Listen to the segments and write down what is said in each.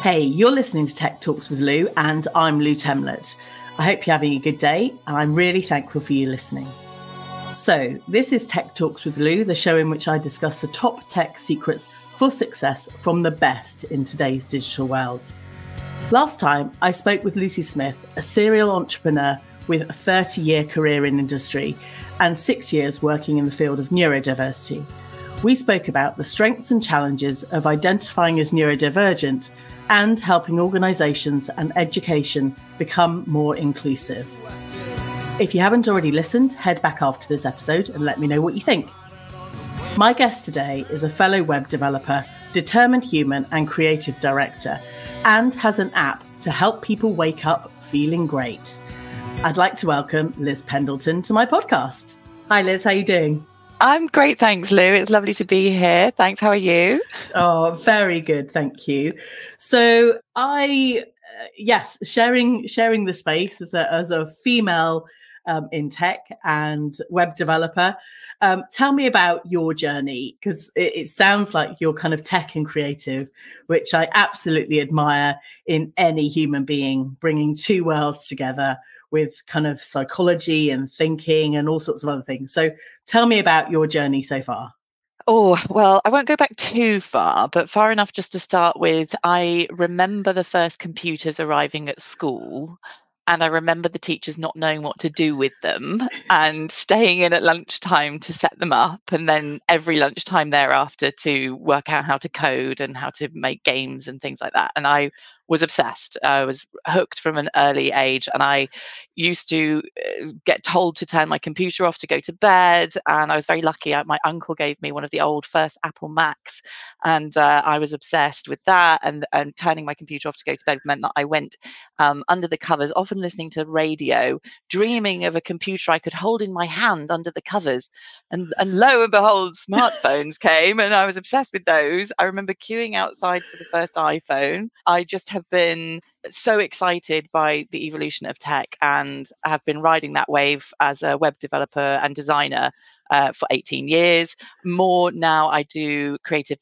Hey, you're listening to Tech Talks with Lou, and I'm Lou Temlett. I hope you're having a good day, and I'm really thankful for you listening. So, this is Tech Talks with Lou, the show in which I discuss the top tech secrets for success from the best in today's digital world. Last time, I spoke with Lucy Smith, a serial entrepreneur with a 30-year career in industry and 6 years working in the field of neurodiversity. We spoke about the strengths and challenges of identifying as neurodivergent and helping organisations and education become more inclusive. If you haven't already listened, head back after this episode and let me know what you think. My guest today is a fellow web developer, determined human and creative director, and has an app to help people wake up feeling great. I'd like to welcome Liz Pendleton to my podcast. Hi Liz, how are you doing? I'm great, thanks, Lou. It's lovely to be here. Thanks. How are you? Oh, very good, thank you. So sharing the space as a female in tech and web developer. Tell me about your journey, because it sounds like you're kind of tech and creative, which I absolutely admire in any human being, bringing two worlds together with kind of psychology and thinking and all sorts of other things. So tell me about your journey so far. Oh, well, I won't go back too far, but far enough just to start with. I remember the first computers arriving at school, and I remember the teachers not knowing what to do with them and staying in at lunchtime to set them up, and then every lunchtime thereafter to work out how to code and how to make games and things like that. And I was obsessed. I was hooked from an early age, and I used to get told to turn my computer off to go to bed. And I was very lucky. My uncle gave me one of the old first Apple Macs, and I was obsessed with that. And turning my computer off to go to bed meant that I went under the covers, often listening to radio, dreaming of a computer I could hold in my hand under the covers. And lo and behold, smartphones came, and I was obsessed with those. I remember queuing outside for the first iPhone. I just have been so excited by the evolution of tech, and have been riding that wave as a web developer and designer for 18 years. More now, I do creative,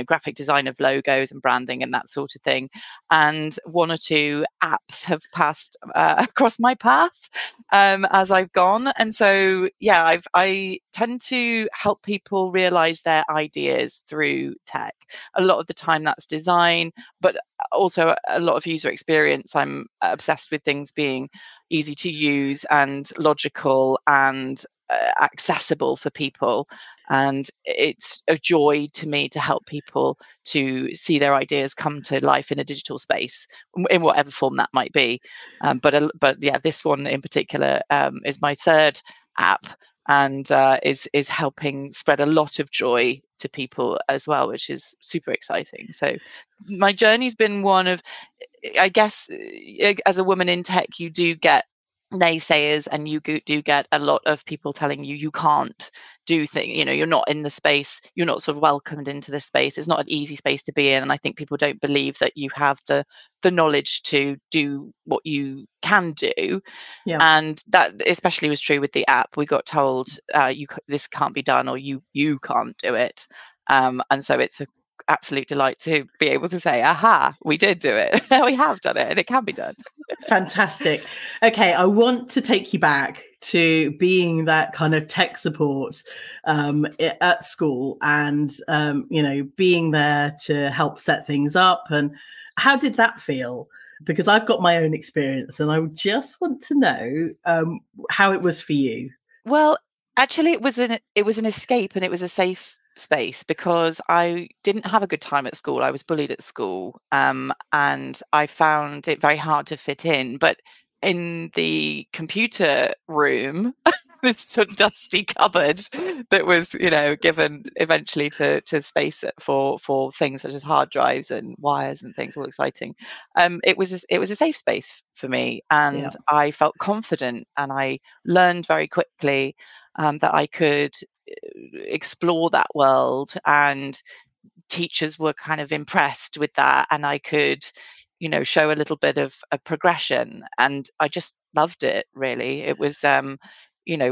graphic design of logos and branding and that sort of thing. And one or two apps have passed across my path as I've gone. And so, yeah, I tend to help people realize their ideas through tech. A lot of the time that's design, but also a lot of user experience. I'm obsessed with things being easy to use and logical and accessible for people. And it's a joy to me to help people to see their ideas come to life in a digital space, in whatever form that might be. But yeah, this one in particular is my third app, and is helping spread a lot of joy to people as well, which is super exciting. So my journey's been one of, I guess, as a woman in tech, you do get naysayers, and you do get a lot of people telling you can't do things. You're not in the space, you're not sort of welcomed into this space. It's not an easy space to be in, and I think people don't believe that you have the knowledge to do what you can do. Yeah. And that especially was true with the app. We got told this can't be done, or you can't do it. And so it's a absolute delight to be able to say, aha, we did do it. We have done it, and it can be done. Fantastic. Okay, I want to take you back to being that kind of tech support at school, and being there to help set things up. And how did that feel? Because I've got my own experience, and I just want to know how it was for you. Well, actually, it was an escape, and it was a safe space, because I didn't have a good time at school. I was bullied at school, and I found it very hard to fit in. But in the computer room, this sort of dusty cupboard that was, given eventually to space it for things such as hard drives and wires and things, all exciting. It was a safe space for me, and Yeah. I felt confident, and I learned very quickly that I could explore that world, and teachers were kind of impressed with that, and I could show a little bit of a progression, and I just loved it. Really, it was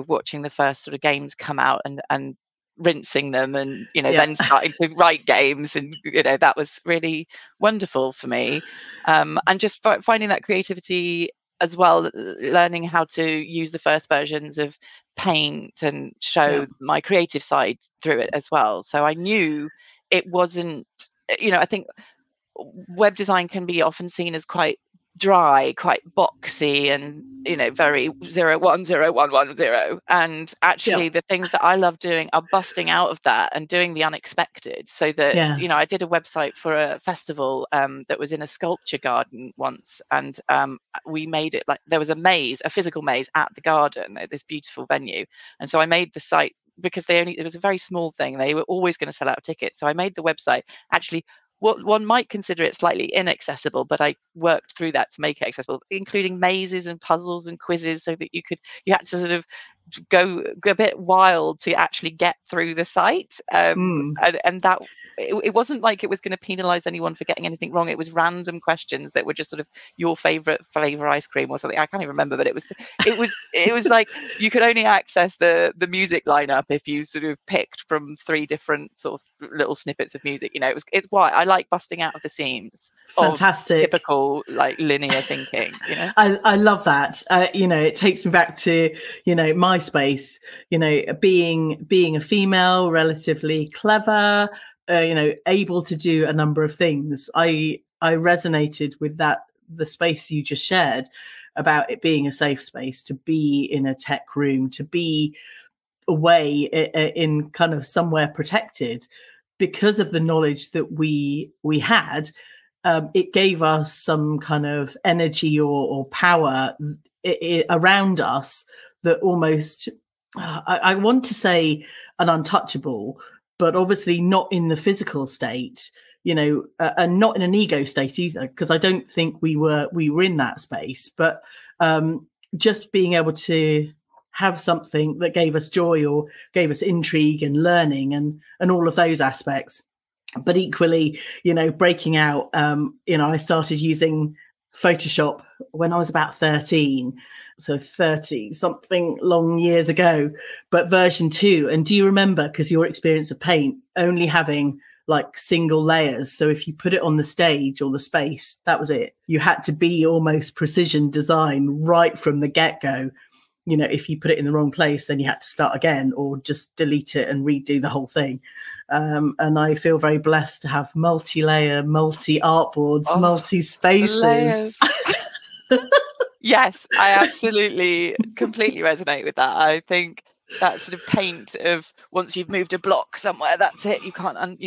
watching the first sort of games come out, and rinsing them and, then starting to write games. And, that was really wonderful for me. And just finding that creativity as well, learning how to use the first versions of Paint and show my creative side through it as well. So I knew it wasn't, I think web design can be often seen as quite dry, quite boxy, and very 0 1 0 1 1 0. And actually the things that I love doing are busting out of that and doing the unexpected. So that I did a website for a festival that was in a sculpture garden once, and we made it like there was a physical maze at the garden at this beautiful venue. And so I made the site, because it was a very small thing, they were always going to sell out tickets. So I made the website actually what one might consider it slightly inaccessible, but I worked through that to make it accessible, including mazes and puzzles and quizzes, so that you had to sort of go a bit wild to actually get through the site. And that it wasn't like it was going to penalize anyone for getting anything wrong. It was random questions that were just sort of your favorite flavor ice cream or something. I can't even remember, but it was like you could only access the music lineup if you sort of picked from 3 different sort of little snippets of music. It's why I like busting out of the seams. Fantastic. Of typical like linear thinking. I love that. It takes me back to MySpace. Being a female, relatively clever. Able to do a number of things. I resonated with the space you just shared about it being a safe space, to be in a tech room, to be away in kind of somewhere protected because of the knowledge that we had. It gave us some kind of energy or power around us that almost, I want to say an untouchable, but obviously not in the physical state, and not in an ego state either, because I don't think we were in that space. But just being able to have something that gave us joy or gave us intrigue and learning and all of those aspects. But equally, breaking out, I started using Photoshop when I was about 13. So 30 something long years ago, but version 2. And do you remember, because your experience of Paint only having like single layers, so if you put it on the stage or the space, that was it. You had to be almost precision design right from the get-go. If you put it in the wrong place, then you had to start again or just delete it and redo the whole thing. And I feel very blessed to have multi-layer, multi-artboards, multi-spaces. Yes, I absolutely completely resonate with that. I think that sort of Paint of once you've moved a block somewhere, that's it. You can't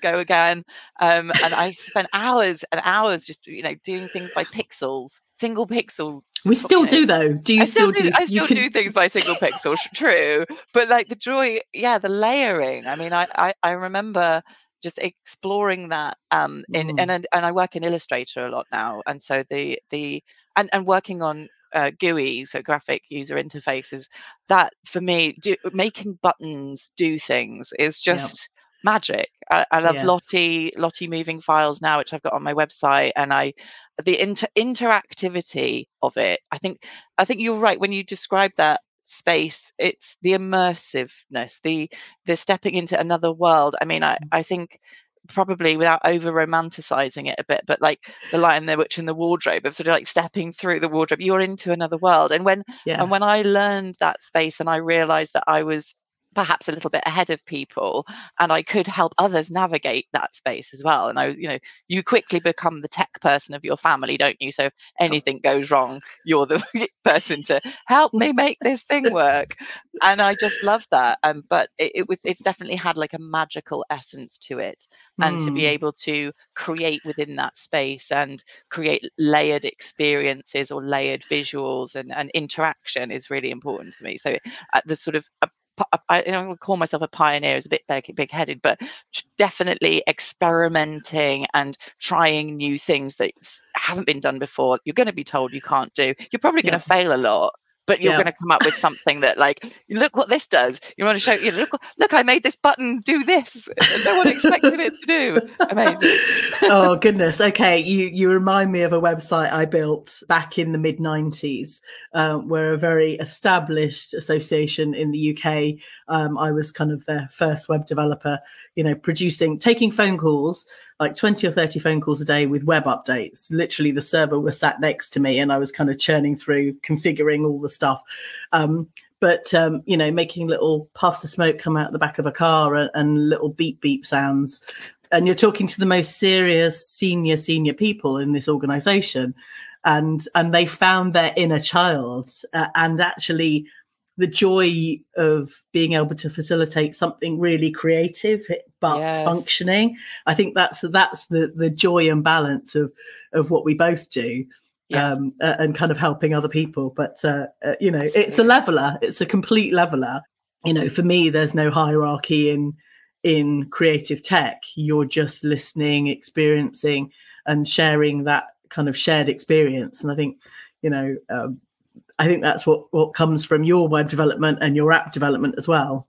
go again. And I spent hours and hours just doing things by pixels, single pixel. We still do though. Do you still do? I still do things by single pixel. True, but like the joy, the layering. I mean, I remember just exploring that. And I work in Illustrator a lot now, and so and working on GUI, so graphic user interfaces, that for me, making buttons do things is just magic. I love Lottie moving files now, which I've got on my website, and the interactivity of it. I think you're right when you describe that space. It's the immersiveness, the stepping into another world. I mean, I think, probably without over romanticizing it a bit, but like the Lion, the Witch and the Wardrobe, of sort of like stepping through the wardrobe, you're into another world. And when I learned that space, and I realized that I was perhaps a little bit ahead of people and I could help others navigate that space as well. And you quickly become the tech person of your family, don't you? So if anything goes wrong, you're the person to help me make this thing work. And I just love that. But it's definitely had like a magical essence to it. And to be able to create within that space and create layered experiences or layered visuals and interaction is really important to me. So the sort of I don't call myself a pioneer, is a bit big-headed, but definitely experimenting and trying new things that haven't been done before. You're going to be told you can't do. You're probably going to fail a lot, but you're going to come up with something that, like, look what this does. You want to show, look, I made this button do this. No one expected it to do. Amazing. Oh goodness. Okay, you remind me of a website I built back in the mid-90s, where a very established association in the UK, I was kind of their first web developer, taking phone calls, like 20 or 30 phone calls a day with web updates. Literally the server was sat next to me and I was kind of churning through, configuring all the stuff. But making little puffs of smoke come out the back of a car and little beep beep sounds. And you're talking to the most serious senior people in this organization, and they found their inner child, and actually the joy of being able to facilitate something really creative but functioning. I think that's the joy and balance of what we both do. And kind of helping other people. But, it's a leveler. It's a complete leveler. For me, there's no hierarchy in creative tech. You're just listening, experiencing, and sharing that kind of shared experience. And I think, I think that's what comes from your web development and your app development as well.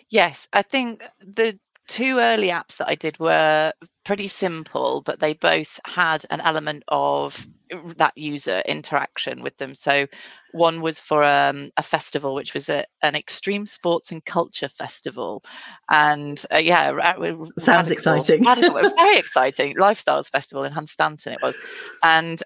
Yes, I think the 2 early apps that I did were pretty simple, but they both had an element of that user interaction with them. So one was for a festival, which was an extreme sports and culture festival, and sounds exciting. Radical. It was very exciting. Lifestyles festival in Hunstanton it was, and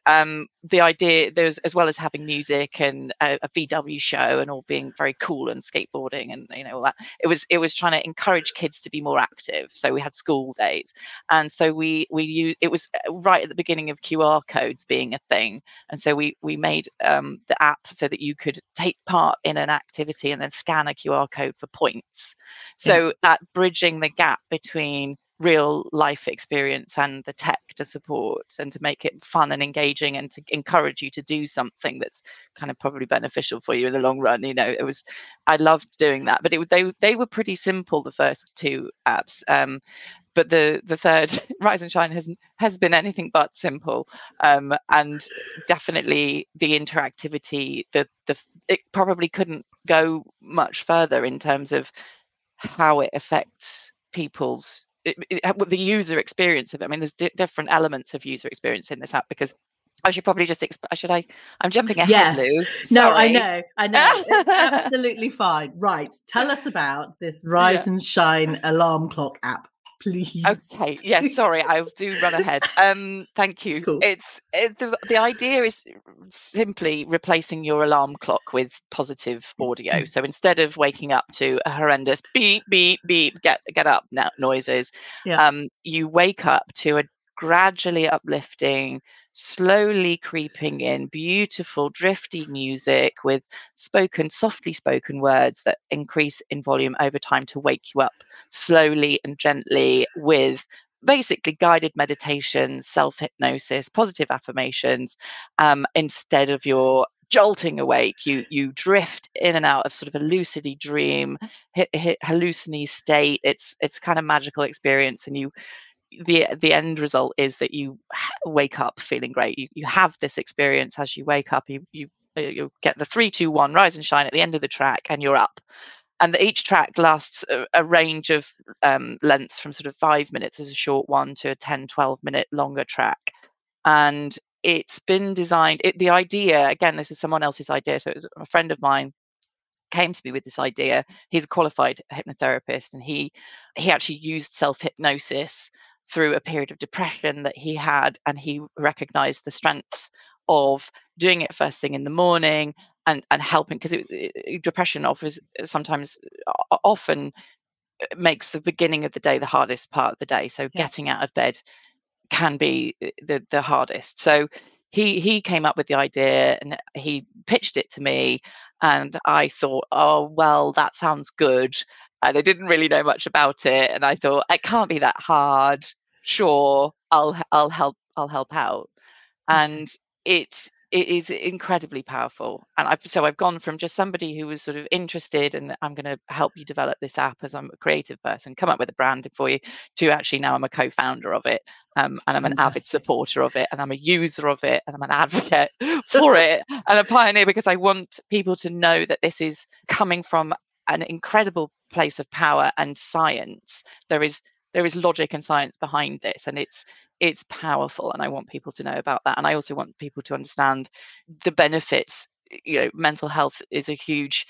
the idea there was, as well as having music and a VW show and all being very cool and skateboarding and all that. It was trying to encourage kids to be more active. So we had school days, and so we used, it was right at the beginning of QR codes being a thing, and so we made the app so that you could take part in an activity and then scan a QR code for points. So that bridging the gap between real life experience and the tech to support and to make it fun and engaging and to encourage you to do something that's kind of probably beneficial for you in the long run. I loved doing that, but they were pretty simple, the first 2 apps. But the third, Rise and Shine, has been anything but simple, and definitely the interactivity. It probably couldn't go much further in terms of how it affects people's the user experience of it. I mean, there's different elements of user experience in this app, because I should probably just I'm jumping ahead, Lou. No, I know. It's absolutely fine. Right. Tell us about this Rise and Shine alarm clock app, please. Okay. Yeah, sorry, I do run ahead. Thank you. Cool. The idea is simply replacing your alarm clock with positive audio. So instead of waking up to a horrendous beep beep beep, get up now noises, you wake up to a gradually uplifting, slowly creeping in, beautiful, drifty music with softly spoken words that increase in volume over time to wake you up slowly and gently, with basically guided meditation, self-hypnosis, positive affirmations. Instead of your jolting awake, you drift in and out of sort of a lucid dream, hallucinatory state. It's kind of magical experience, and the end result is that you wake up feeling great. You have this experience as you wake up. You get the 3, 2, 1 rise and shine at the end of the track, and you're up. And each track lasts a range of lengths from sort of 5 minutes as a short one to a 10, 12-minute longer track. And it's been designed. The idea, again, this is someone else's idea. So it was a friend of mine came to me with this idea. He's a qualified hypnotherapist, and he actually used self-hypnosis through a period of depression that he had, and he recognized the strengths of doing it first thing in the morning and helping, because depression often makes the beginning of the day the hardest part of the day. So getting out of bed can be the hardest. So he came up with the idea and he pitched it to me, and I thought, oh well, that sounds good. And I didn't really know much about it, and I thought, it can't be that hard. Sure, I'll help out. And it is incredibly powerful. And I've gone from just somebody who was sort of interested and I'm going to help you develop this app as I'm a creative person, come up with a brand for you, to actually now I'm a co-founder of it. And I'm an avid supporter of it, and I'm a user of it, and I'm an advocate for it, and a pioneer, because I want people to know that this is coming from an incredible place of power and science. There is logic and science behind this, and it's powerful, and I want people to know about that. And I also want people to understand the benefits. Mental health is a huge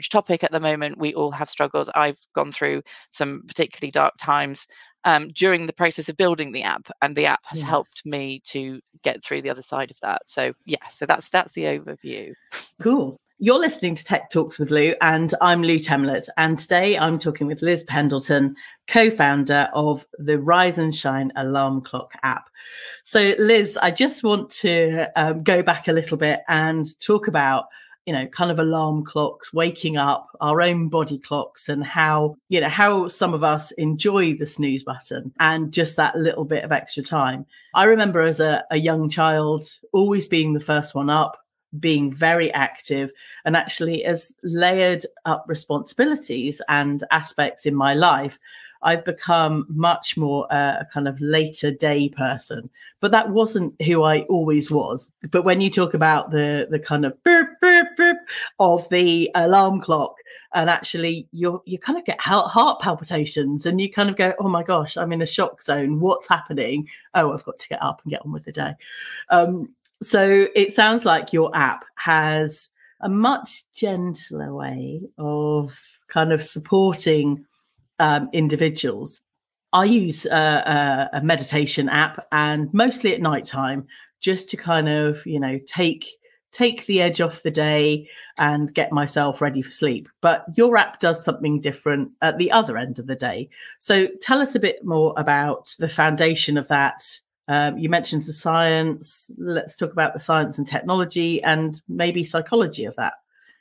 topic at the moment. We all have struggles. I've gone through some particularly dark times during the process of building the app, and the app has helped me to get through the other side of that. So so that's the overview. Cool. You're listening to Tech Talks with Lou, and I'm Lou Temlett. And today I'm talking with Liz Pendleton, co-founder of the Rise and Shine alarm clock app. So Liz, I just want to go back a little bit and talk about, kind of alarm clocks, waking up, our own body clocks, and how some of us enjoy the snooze button and just that little bit of extra time. I remember as a young child always being the first one up, being very active, and actually as layered up responsibilities and aspects in my life, I've become much more a kind of later day person. But that wasn't who I always was. But when you talk about the kind of burp, burp, burp of the alarm clock, and actually you kind of get heart palpitations, and you kind of go, oh my gosh, I'm in a shock zone. What's happening? Oh, I've got to get up and get on with the day. So it sounds like your app has a much gentler way of kind of supporting individuals. I use a meditation app, and mostly at nighttime, just to kind of, take the edge off the day and get myself ready for sleep. But your app does something different at the other end of the day. So tell us a bit more about the foundation of that. You mentioned the science. Let's talk about the science and technology and maybe psychology of that.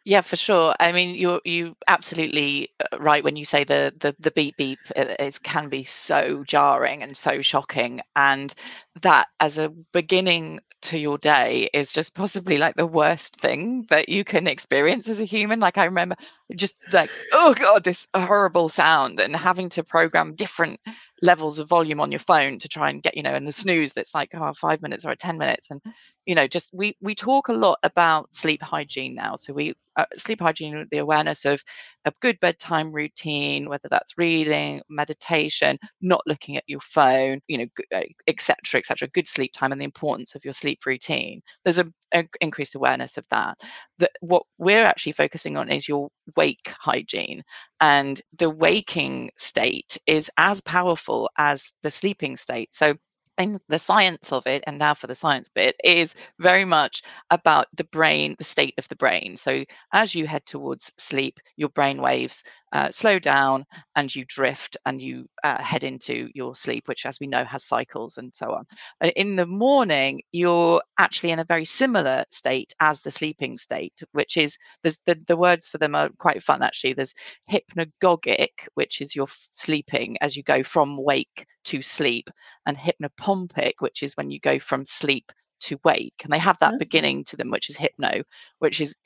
Yeah, for sure. I mean, you absolutely right when you say the beep beep. It can be so jarring and so shocking, and that as a beginning to your day is just possibly like the worst thing that you can experience as a human. Like, I remember just like, oh God, this horrible sound, and having to program different levels of volume on your phone to try and get, and the snooze that's like 5 minutes or 10 minutes. And just we talk a lot about sleep hygiene now. So sleep hygiene, the awareness of a good bedtime routine, whether that's reading, meditation, not looking at your phone, etc., etc. Good sleep time and the importance of your sleep routine. There's a increased awareness of that. What we're actually focusing on is your wake hygiene, and the waking state is as powerful as the sleeping state. So and the science of it, and now for the science bit, is very much about the brain, the state of the brain. So as you head towards sleep, your brain waves slow down and you drift and you head into your sleep, which, as we know, has cycles and so on. In the morning, you're actually in a very similar state as the sleeping state, which is, the words for them are quite fun, actually. There's hypnagogic, which is you're sleeping as you go from wake to sleep, and hypnopompic, which is when you go from sleep to wake. And they have that beginning to them, which is hypno, which is,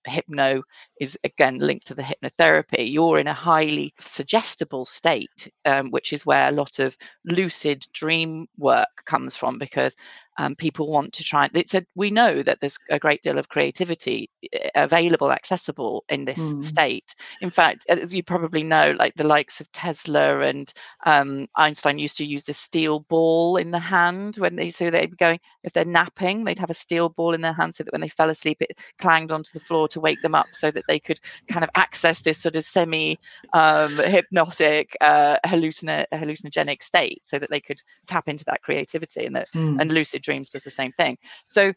hypno is again linked to the hypnotherapy. You're in a highly suggestible state, which is where a lot of lucid dream work comes from, because people want to try. We know that there's a great deal of creativity available, accessible in this state. In fact, as you probably know, like the likes of Tesla and Einstein used to use the steel ball in the hand when they'd be going, if they're napping, they'd have a steel ball in their hand so that when they fell asleep, it clanged onto the floor to wake them up, so that they could kind of access this sort of semi hypnotic hallucinogenic state, so that they could tap into that creativity. And lucid dreams does the same thing. So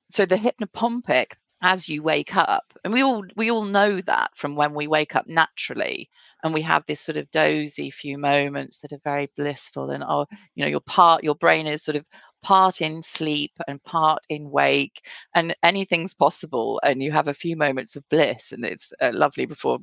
the hypnopompic, as you wake up, and we all know that from when we wake up naturally, and we have this sort of dozy few moments that are very blissful, and your brain is sort of part in sleep and part in wake, and anything's possible, and you have a few moments of bliss, and it's lovely before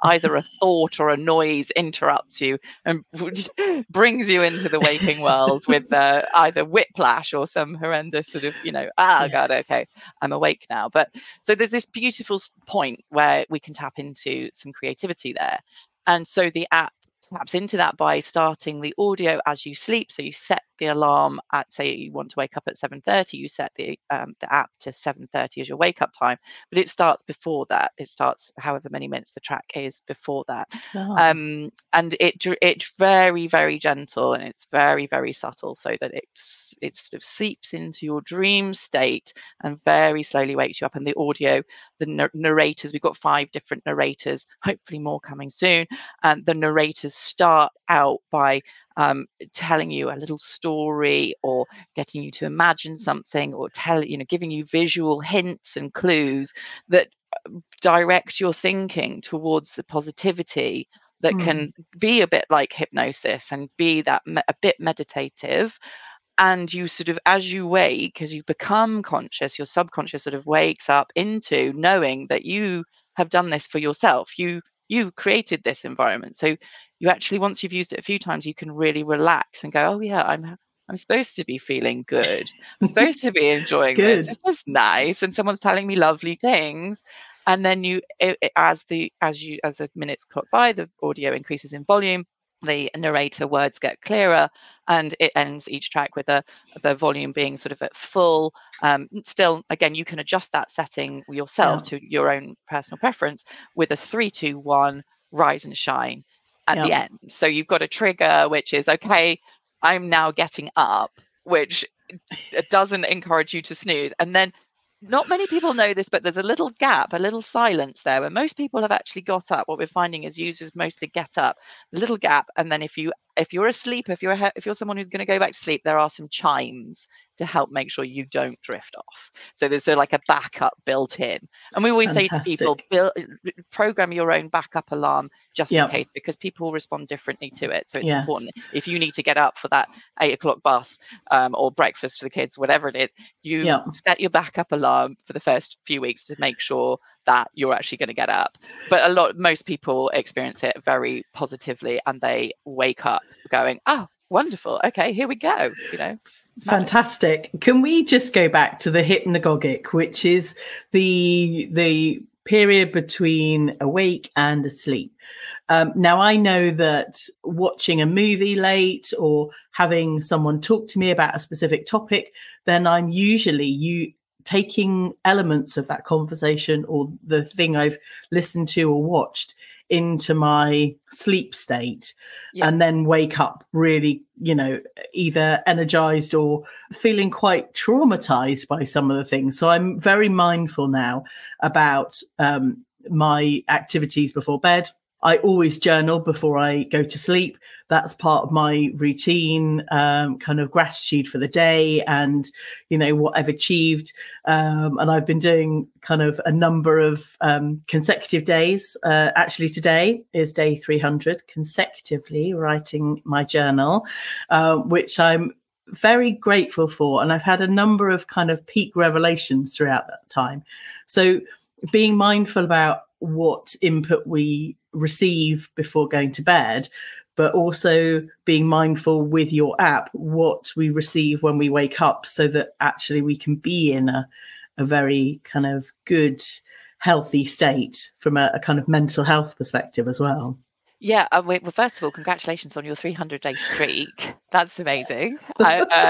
either a thought or a noise interrupts you and just brings you into the waking world with either whiplash or some horrendous sort of, God, okay, I'm awake now. But so there's this beautiful point where we can tap into some creativity there. And so the app taps into that by starting the audio as you sleep. So you set the alarm at, say you want to wake up at 7:30, you set the app to 7:30 as your wake up time, but it starts before that. It starts however many minutes the track is before that. And it's very, very gentle, and it's very, very subtle, so that it sort of seeps into your dream state and very slowly wakes you up. And the audio, the narrators, we've got 5 different narrators, hopefully more coming soon, and the narrators start out by telling you a little story, or getting you to imagine something, or giving you visual hints and clues that direct your thinking towards the positivity that can be a bit like hypnosis and be that a bit meditative. And you sort of, as you wake, as you become conscious, your subconscious sort of wakes up into knowing that you have done this for yourself. You created this environment. So you actually, once you've used it a few times, you can really relax and go, oh yeah, I'm supposed to be feeling good. I'm supposed to be enjoying this. This is nice. And someone's telling me lovely things. And then as the minutes clock by, the audio increases in volume, the narrator words get clearer, and it ends each track with the volume being sort of at full. Still, again, you can adjust that setting yourself to your own personal preference with a 3, 2, 1, rise and shine at the end. So you've got a trigger, which is, okay, I'm now getting up, which doesn't encourage you to snooze. And then, not many people know this, but there's a little gap, a little silence there, where most people have actually got up. What we're finding is users mostly get up, a little gap, and then if you're asleep, if you're someone who's going to go back to sleep, there are some chimes to help make sure you don't drift off. So there's like a backup built in. And we always say to people, program your own backup alarm just in case, because people respond differently to it. So it's important. If you need to get up for that 8 o'clock bus or breakfast for the kids, whatever it is, you set your backup alarm for the first few weeks to make sure that you're actually going to get up. But most people experience it very positively, and they wake up going, oh, wonderful. Okay, here we go. Fantastic. Can we just go back to the hypnagogic, which is the period between awake and asleep? Now, I know that watching a movie late or having someone talk to me about a specific topic, then I'm usually taking elements of that conversation or the thing I've listened to or watched into my sleep state, and then wake up really, either energized or feeling quite traumatized by some of the things. So I'm very mindful now about my activities before bed. I always journal before I go to sleep. That's part of my routine, kind of gratitude for the day and, what I've achieved. And I've been doing kind of a number of consecutive days. Actually, today is day 300, consecutively writing my journal, which I'm very grateful for. And I've had a number of kind of peak revelations throughout that time. So being mindful about what input we receive before going to bed, but also being mindful with your app what we receive when we wake up, so that actually we can be in a very kind of good, healthy state from a kind of mental health perspective as well. Yeah, well, first of all, congratulations on your 300-day streak. That's amazing.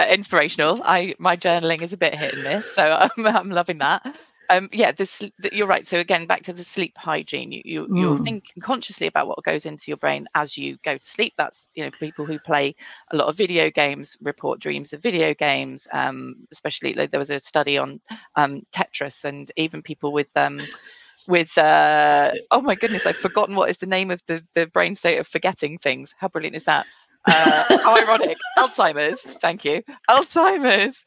Inspirational. My journaling is a bit hit and miss, so I'm loving that. You're right. So again, back to the sleep hygiene. You're thinking consciously about what goes into your brain as you go to sleep. That's, people who play a lot of video games report dreams of video games. Especially, there was a study on Tetris, and even people with oh my goodness, I've forgotten what is the name of the brain state of forgetting things. How brilliant is that? How ironic. Alzheimer's. Thank you. Alzheimer's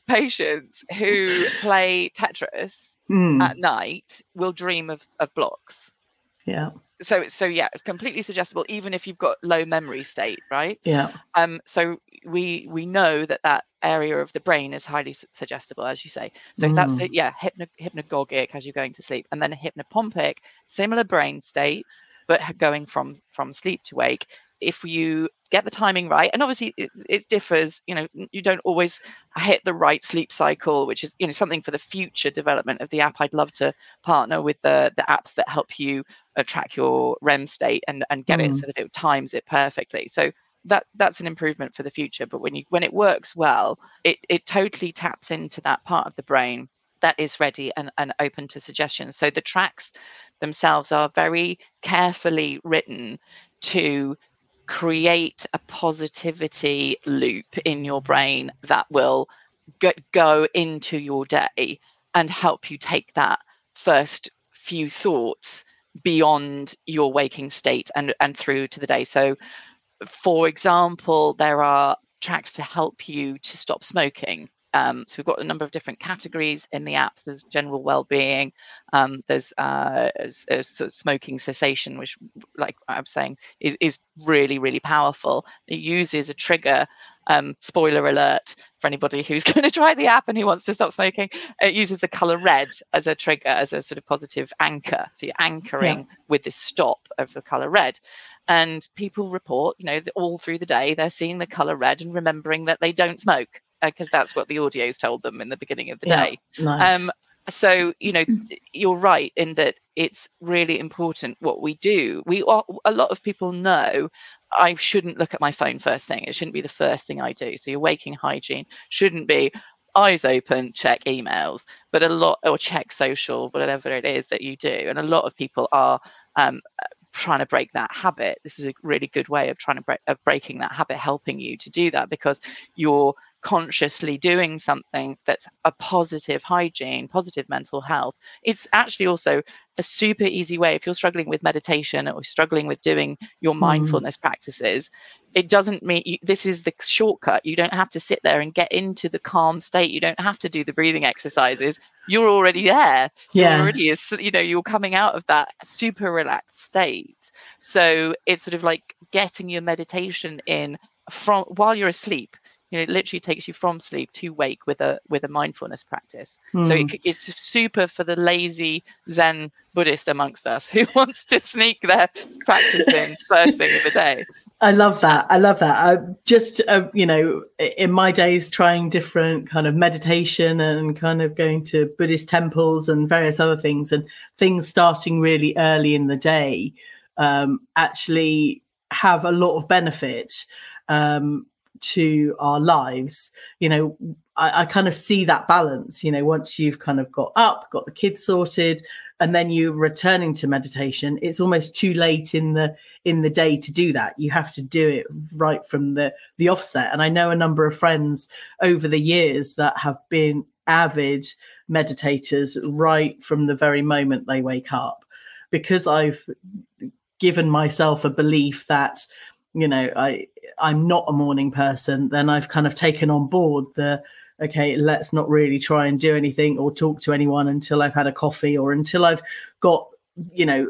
patients who play Tetris at night will dream of blocks. Yeah. So yeah, it's completely suggestible, even if you've got low memory state, right? Yeah. So we know that area of the brain is highly suggestible, as you say. So if that's the hypnagogic as you're going to sleep, and then hypnopompic, similar brain states, but going from sleep to wake. If you get the timing right, and obviously it differs, you don't always hit the right sleep cycle, which is something for the future development of the app. I'd love to partner with the apps that help you track your REM state and get it so that it times it perfectly. So that's an improvement for the future. But when it works well, it totally taps into that part of the brain that is ready and open to suggestions. So the tracks themselves are very carefully written to create a positivity loop in your brain that will go into your day and help you take that first few thoughts beyond your waking state and through to the day. So for example, there are tracks to help you to stop smoking. So we've got a number of different categories in the apps. There's general well-being. There's sort of smoking cessation, which, like I'm saying, is really, really powerful. It uses a trigger. Spoiler alert for anybody who's going to try the app and who wants to stop smoking. It uses the color red as a trigger, as a sort of positive anchor. So you're anchoring with this stop of the color red. And people report, all through the day, they're seeing the color red and remembering that they don't smoke, because that's what the audio's told them in the beginning of the day. Nice. So, you're right in that it's really important what we do. A lot of people know I shouldn't look at my phone first thing. It shouldn't be the first thing I do. So your waking hygiene shouldn't be eyes open, check emails, but or check social, whatever it is that you do. And a lot of people are trying to break that habit. This is a really good way of breaking that habit, helping you to do that, because you're consciously doing something that's a positive hygiene, positive mental health. It's actually also a super easy way if you're struggling with meditation or struggling with doing your mindfulness practices. It doesn't mean this is the shortcut. You don't have to sit there and get into the calm state. You don't have to do the breathing exercises. You're already there. You're coming out of that super relaxed state. So it's sort of like getting your meditation in from while you're asleep. It literally takes you from sleep to wake with a mindfulness practice. So it's super for the lazy Zen Buddhist amongst us who wants to sneak their practice in first thing of the day. I love that. Just in my days, trying different kind of meditation and kind of going to Buddhist temples and various other things, and things starting really early in the day actually have a lot of benefit to our lives. I kind of see that balance, once you've kind of got up, got the kids sorted, and then you're returning to meditation, it's almost too late in the day to do that. You have to do it right from the offset. And I know a number of friends over the years that have been avid meditators right from the very moment they wake up, because I've given myself a belief that I'm not a morning person. Then I've kind of taken on board let's not really try and do anything or talk to anyone until I've had a coffee, or until I've got,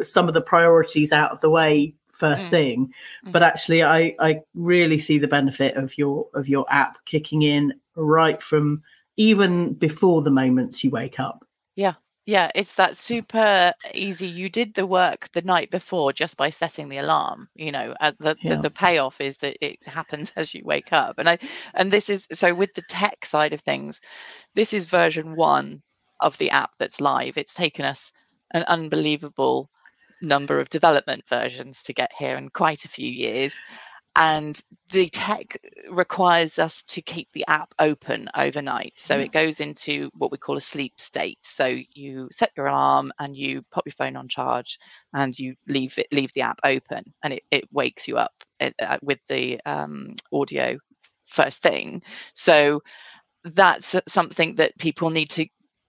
some of the priorities out of the way first thing. But actually I really see the benefit of your app kicking in right from even before the moments you wake up. Yeah, it's that super easy. You did the work the night before just by setting the alarm. The payoff is that it happens as you wake up. And this is so with the tech side of things. This is version 1 of the app that's live. It's taken us an unbelievable number of development versions to get here, and quite a few years. And the tech requires us to keep the app open overnight. So it goes into what we call a sleep state. So you set your alarm and you pop your phone on charge and you leave the app open, and it wakes you up with the audio first thing. So that's something that people need to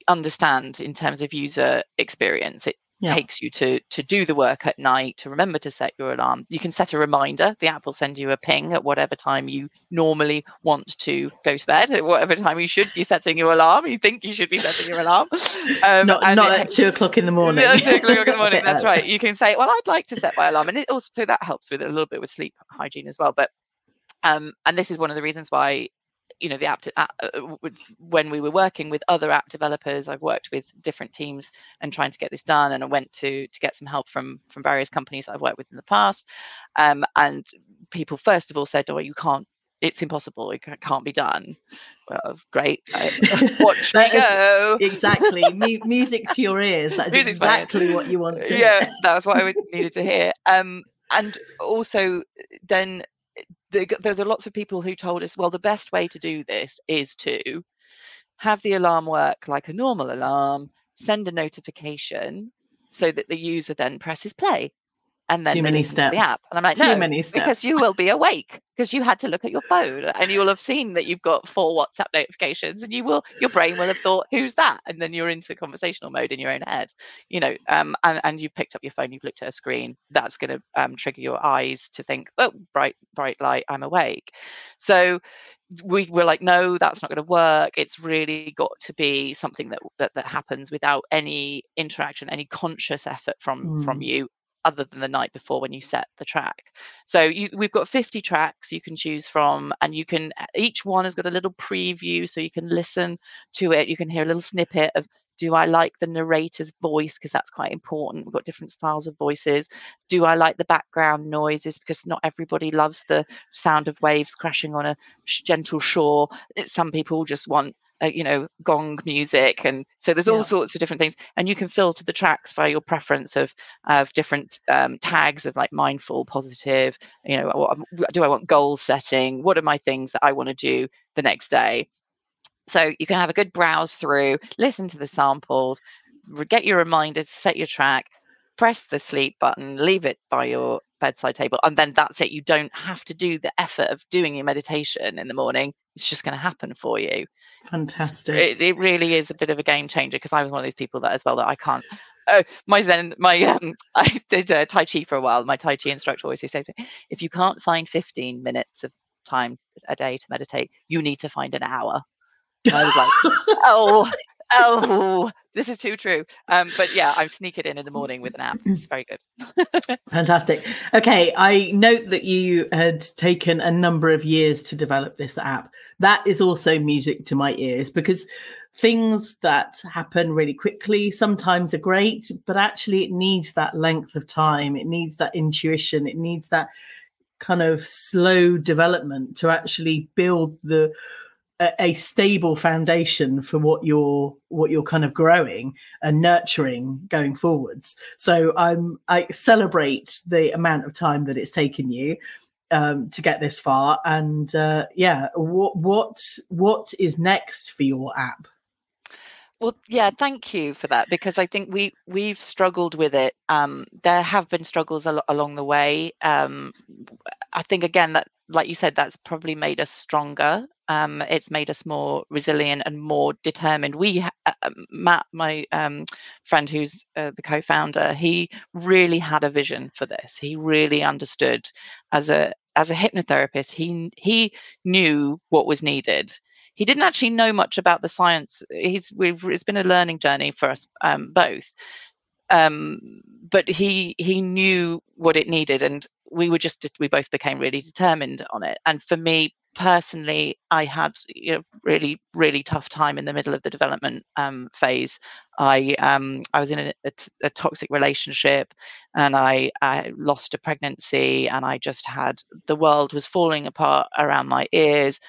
understand in terms of user experience. takes you to do the work at night, to remember to set your alarm. You can set a reminder. The app will send you a ping at whatever time you normally want to go to bed, at whatever time you should be setting your alarm. You think you should be setting your alarm. Not at 2 o'clock in the morning. Not 2 o'clock in the morning. That's right. You can say, well, I'd like to set my alarm. And it also, so that helps with a little bit with sleep hygiene as well. But and this is one of the reasons why, the app, when we were working with other app developers, I've worked with different teams and trying to get this done. And I went to get some help from various companies that I've worked with in the past. And people first of all said, oh, you can't, it's impossible, it can't be done. Well, great. Watch me go. Exactly. Music to your ears. That's exactly what you want to hear. Yeah, that's what I needed to hear. And also then there are lots of people who told us, well, the best way to do this is to have the alarm work like a normal alarm, send a notification so that the user then presses play. And then they listen to the app. And I'm like, no, because you will be awake because you had to look at your phone and you will have seen that you've got 4 WhatsApp notifications and your brain will have thought, who's that? And then you're into conversational mode in your own head, and you've picked up your phone, you've looked at a screen. That's going to trigger your eyes to think, oh, bright light, I'm awake. So we were like, no, that's not going to work. It's really got to be something that happens without any interaction, any conscious effort from you, other than the night before when you set the track. So we've got 50 tracks you can choose from, and each one has got a little preview so you can listen to it. You can hear a little snippet of, do I like the narrator's voice? Because that's quite important. We've got different styles of voices. Do I like the background noises? Because not everybody loves the sound of waves crashing on a gentle shore. Some people just want gong music, and so there's all sorts of different things, and you can filter the tracks by your preference of different tags of like mindful, positive, do I want goal setting, what are my things that I want to do the next day. So you can have a good browse through, listen to the samples, get your reminder to set your track, press the sleep button, leave it by your bedside table, and then that's it. You don't have to do the effort of doing your meditation in the morning. It's just going to happen for you. Fantastic. It really is a bit of a game changer, because I was one of those people that I can't. I did Tai Chi for a while. My Tai Chi instructor always said, if you can't find 15 minutes of time a day to meditate, you need to find an hour. And I was like, oh, this is too true. But yeah, I sneak it in the morning with an app. It's very good. Fantastic. Okay, I note that you had taken a number of years to develop this app. That is also music to my ears, because things that happen really quickly sometimes are great, but actually it needs that length of time. It needs that intuition. It needs that kind of slow development to actually build a stable foundation for what you're kind of growing and nurturing going forwards. So I celebrate the amount of time that it's taken you to get this far. And what is next for your app? Well, yeah, thank you for that, because I think we've struggled with it. There have been struggles along the way. I think, again, that, like you said, that's probably made us stronger. It's made us more resilient and more determined. Matt, my friend who's the co-founder, he really had a vision for this. He really understood, as a hypnotherapist, he knew what was needed. He didn't actually know much about the science. It's been a learning journey for us both. But he knew what it needed, and we both became really determined on it. And for me personally, I had really, really tough time in the middle of the development phase. I was in a toxic relationship, and I lost a pregnancy, and the world was falling apart around my ears.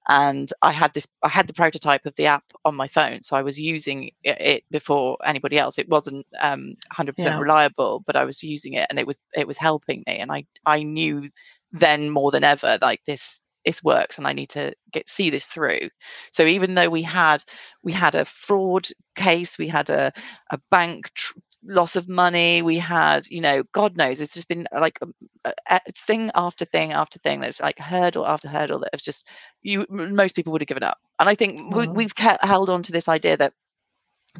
And I had the prototype of the app on my phone, so I was using it before anybody else. It wasn't 100% reliable, but I was using it, and it was helping me. And I knew then more than ever, like, this works, and I need to see this through. So even though we had a fraud case, we had a bank loss of money, we had, God knows, it's just been like a thing after thing after thing. That's like hurdle after hurdle that have just, most people would have given up. And I think we've held on to this idea that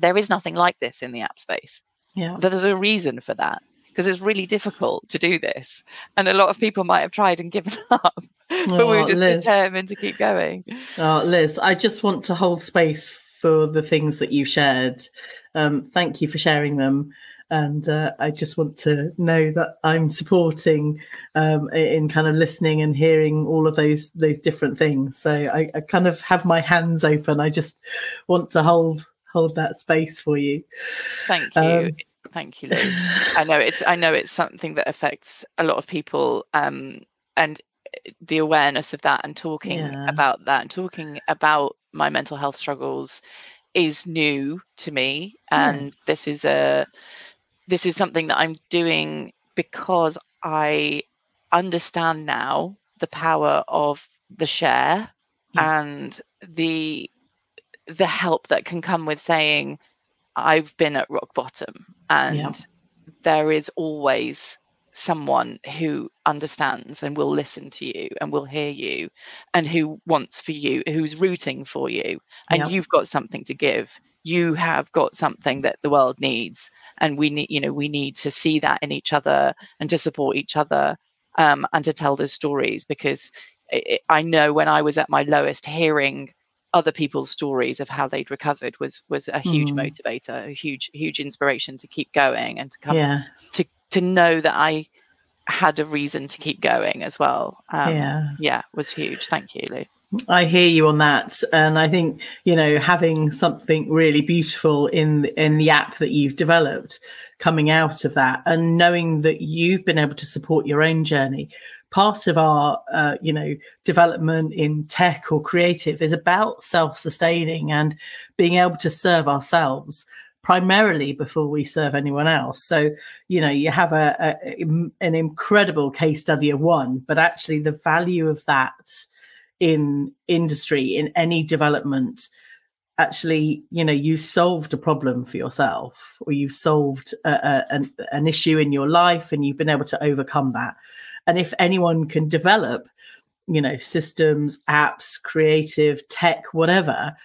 there is nothing like this in the app space. Yeah. There's a reason for that, because it's really difficult to do this. And a lot of people might have tried and given up, but we were just determined to keep going. Oh, Liz, I just want to hold space for the things that you shared. Thank you for sharing them. And I just want to know that I'm supporting in kind of listening and hearing all of those different things. So I kind of have my hands open. I just want to hold that space for you. Thank you. Thank you, Lou. I know it's something that affects a lot of people, and the awareness of that and talking about that and talking about my mental health struggles is new to me. And this is something that I'm doing because I understand now the power of the share and the help that can come with saying, I've been at rock bottom, and there is always someone who understands and will listen to you and will hear you and who wants for you, who's rooting for you, and you've got something to give. You have got something that the world needs, and we need to see that in each other and to support each other, and to tell those stories, because I know when I was at my lowest, hearing other people's stories of how they'd recovered was a huge motivator, a huge inspiration to keep going, and to come to know that I had a reason to keep going as well. Was huge. Thank you, Lou. I hear you on that, and I think having something really beautiful in the app that you've developed coming out of that, and knowing that you've been able to support your own journey. Part of our development in tech or creative is about self-sustaining and being able to serve ourselves primarily before we serve anyone else. So you have an incredible case study of one, but actually the value of that in industry, in any development, actually, you solved a problem for yourself, or you've solved an issue in your life, and you've been able to overcome that. And if anyone can develop, systems, apps, creative, tech, whatever,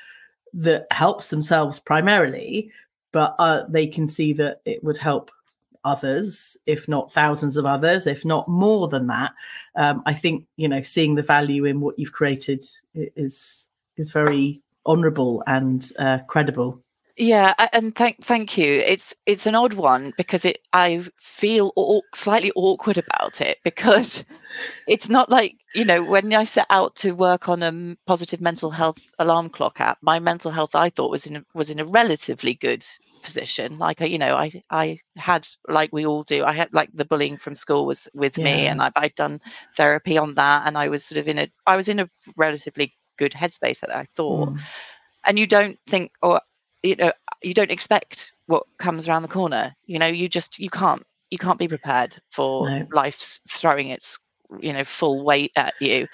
that helps themselves primarily, but they can see that it would help others, if not thousands of others, if not more than that. I think, seeing the value in what you've created is very honourable and credible. Yeah, and thank you. It's an odd one, because I feel slightly awkward about it, because it's not like, when I set out to work on a positive mental health alarm clock app, my mental health, I thought, was in a relatively good position. Like, I had, like we all do, I had, like, the bullying from school was with me, and I'd done therapy on that, and I was sort of I was in a relatively good headspace, that I thought. And you don't think, or you don't expect what comes around the corner. You can't be prepared for life's throwing its full weight at you.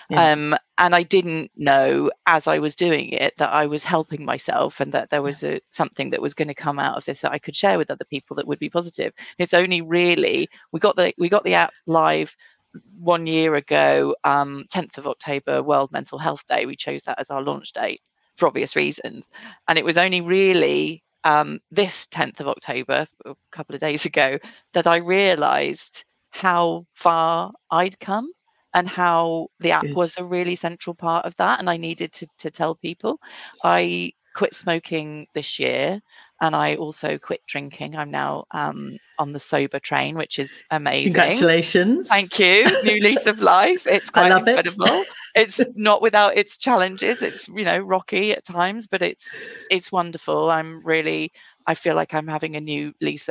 And I didn't know, as I was doing it, that I was helping myself, and that there was something that was going to come out of this that I could share with other people that would be positive. It's only really, we got the app live 1 year ago, 10th of October, World Mental Health Day. We chose that as our launch date for obvious reasons. And it was only really this 10th of October, a couple of days ago, that I realised how far I'd come, and how the app was a really central part of that. And I needed to tell people. I quit smoking this year, and I also quit drinking. I'm now on the sober train, which is amazing. Congratulations. Thank you. New lease of life. It's quite incredible. It's not without its challenges. It's, rocky at times, but it's wonderful. I feel like I'm having a new lease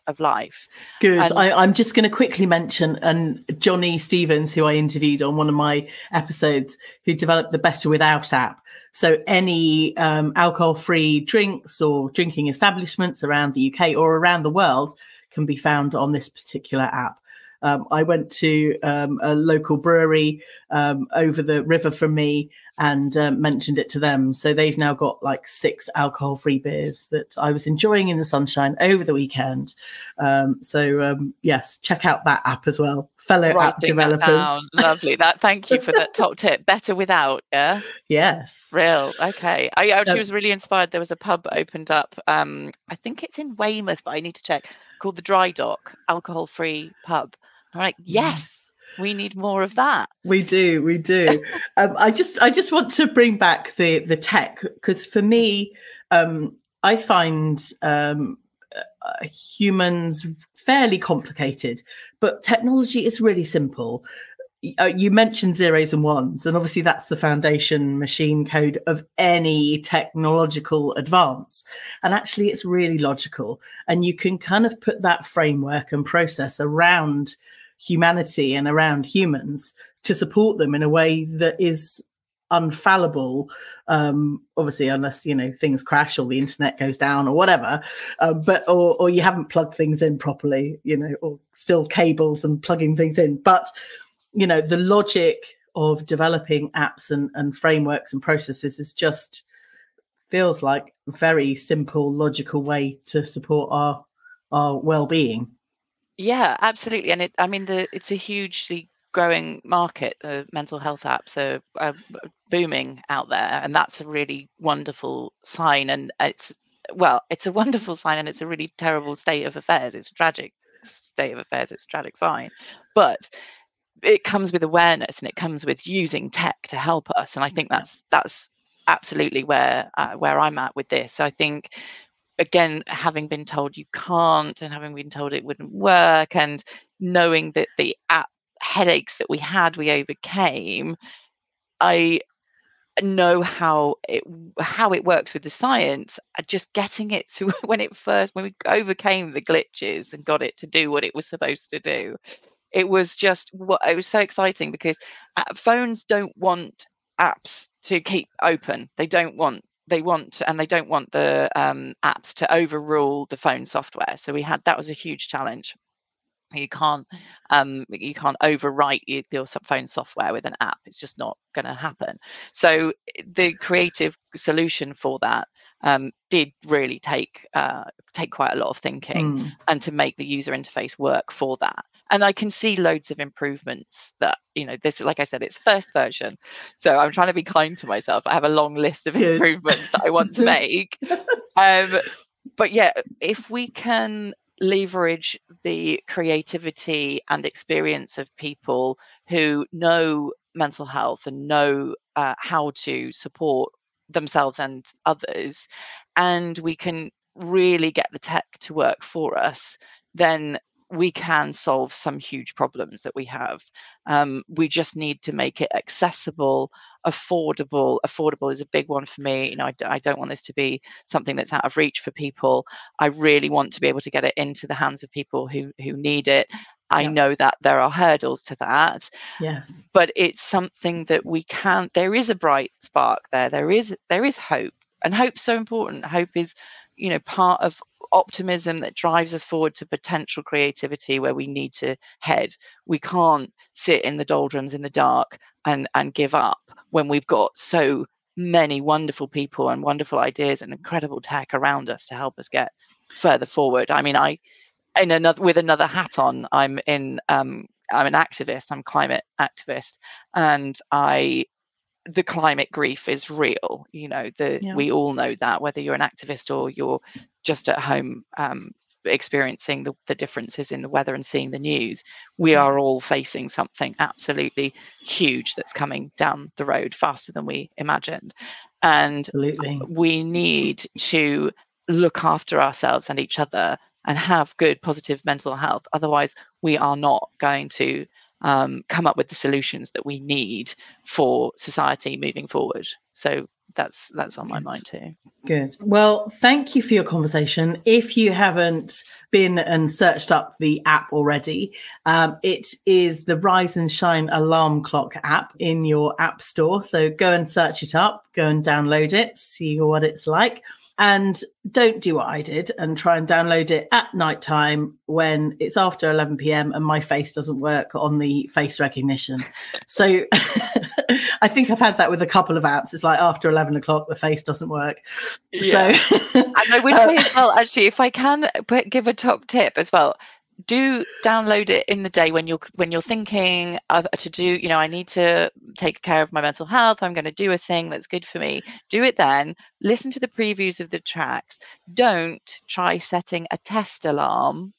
of life. Good. I'm just going to quickly mention, and Johnny Stevens, who I interviewed on one of my episodes, who developed the Better Without app. So any alcohol-free drinks or drinking establishments around the UK or around the world can be found on this particular app. I went to a local brewery over the river from me and mentioned it to them. So they've now got like 6 alcohol-free beers that I was enjoying in the sunshine over the weekend. Yes, check out that app as well. fellow app Writing that developers. down. Lovely. Thank you for that top tip. Better without, yeah? Yes. Real. Okay. I actually was really inspired. There was a pub that opened up, I think it's in Weymouth, but I need to check, called the Dry Dock, alcohol-free pub. I'm like, yes, we need more of that. We do. I just want to bring back the tech, because for me, I find humans fairly complicated, but technology is really simple. You mentioned zeros and ones, and obviously that's the foundation machine code of any technological advance. And actually it's really logical, and you can kind of put that framework and process around humanity and around humans to support them in a way that is unfallible, obviously, unless things crash or the internet goes down or whatever, but or you haven't plugged things in properly, or still cables and plugging things in. But the logic of developing apps and frameworks and processes is just feels like a very simple, logical way to support our well-being. Yeah, absolutely. And it's a hugely growing market. Mental health apps are booming out there, and that's a really wonderful sign. And it's a wonderful sign, and it's a really terrible state of affairs. It's a tragic state of affairs. It's a tragic sign, but it comes with awareness, and it comes with using tech to help us. And I think that's absolutely where I'm at with this. So I think, again, having been told you can't, and having been told it wouldn't work, and knowing that the app headaches that we overcame, I know how it works with the science. Just getting it to when we overcame the glitches and got it to do what it was supposed to do, it was so exciting, because phones don't want apps to keep open. They don't want the apps to overrule the phone software. So that was a huge challenge. You can't overwrite your phone software with an app. It's just not going to happen. So the creative solution for that did really take quite a lot of thinking, and to make the user interface work for that. And I can see loads of improvements that, this, like I said, it's first version. So I'm trying to be kind to myself. I have a long list of improvements that I want to make. But yeah, if we can leverage the creativity and experience of people who know mental health and know how to support themselves and others, and we can really get the tech to work for us, then we can solve some huge problems that we have. We just need to make it accessible, affordable. Affordable is a big one for me. I don't want this to be something that's out of reach for people. I really want to be able to get it into the hands of people who need it. I know that there are hurdles to that. Yes. But it's something that we can. There is a bright spark there. There is hope, and hope's so important. Hope is, part of optimism that drives us forward to potential creativity where we need to head. We can't sit in the doldrums in the dark and give up when we've got so many wonderful people and wonderful ideas and incredible tech around us to help us get further forward. I mean, with another hat on, I'm an activist. I'm a climate activist, and the climate grief is real. We all know that, whether you're an activist or you're just at home experiencing the differences in the weather and seeing the news, we are all facing something absolutely huge that's coming down the road faster than we imagined. And Absolutely. We need to look after ourselves and each other and have good, positive mental health. Otherwise, we are not going to come up with the solutions that we need for society moving forward. So that's on my mind too. Good. Well, thank you for your conversation. If you haven't been and searched up the app already, it is the Rise and Shine Alarm Clock app in your app store. So go and search it up, go and download it, see what it's like. And don't do what I did and try and download it at nighttime when it's after 11 p.m. and my face doesn't work on the face recognition. So I think I've had that with a couple of apps. It's like after 11 o'clock, the face doesn't work. Yeah. So, and I would say as well, actually, if I can give a top tip as well, do download it in the day when you're thinking to do, I need to take care of my mental health, I'm going to do a thing that's good for me. Do it then. Listen to the previews of the tracks. Don't try setting a test alarm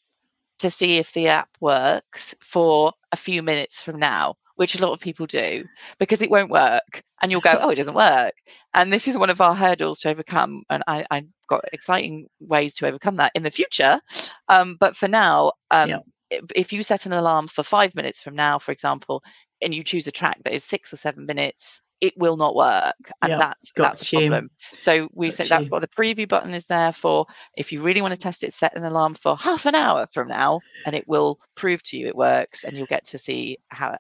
to see if the app works for a few minutes from now, which a lot of people do, because it won't work. And you'll go, oh, it doesn't work. And this is one of our hurdles to overcome. And I've got exciting ways to overcome that in the future. But for now, if you set an alarm for 5 minutes from now, for example, and you choose a track that is 6 or 7 minutes, it will not work. And that's a problem. So we say that's what the preview button is there for. If you really want to test it, set an alarm for half an hour from now, and it will prove to you it works, and you'll get to see how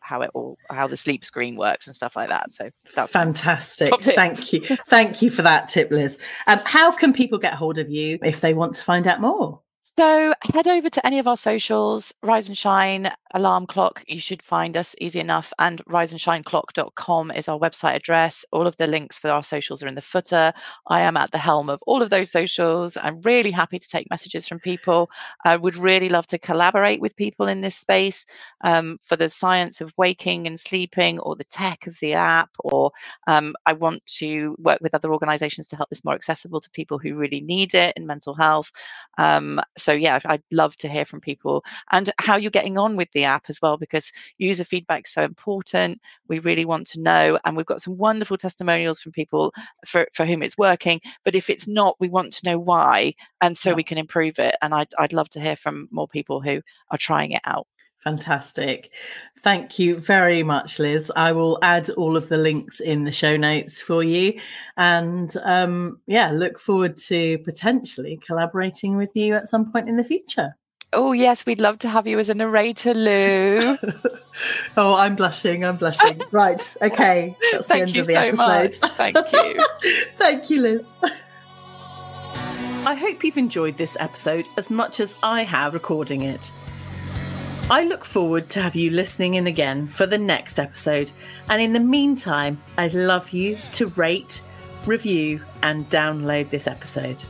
the sleep screen works and stuff like that. So that's fantastic. Thank you for that tip, Liz. How can people get hold of you if they want to find out more? So head over to any of our socials, Rise and Shine Alarm Clock. You should find us easy enough. And riseandshineclock.com is our website address. All of the links for our socials are in the footer. I am at the helm of all of those socials. I'm really happy to take messages from people. I would really love to collaborate with people in this space for the science of waking and sleeping, or the tech of the app, or I want to work with other organizations to help this more accessible to people who really need it in mental health. So yeah, I'd love to hear from people and how you're getting on with the app as well, because user feedback is so important. We really want to know, and we've got some wonderful testimonials from people for whom it's working. But if it's not, we want to know why, and so we can improve it. And I'd love to hear from more people who are trying it out. Fantastic. Thank you very much, Liz. I will add all of the links in the show notes for you. And look forward to potentially collaborating with you at some point in the future. Oh, yes, we'd love to have you as a narrator, Lou. Oh, I'm blushing. Right. Okay. That's the end of the episode. Much. Thank you. Thank you, Liz. I hope you've enjoyed this episode as much as I have recording it. I look forward to have you listening in again for the next episode. And in the meantime, I'd love you to rate, review, and download this episode.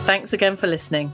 Thanks again for listening.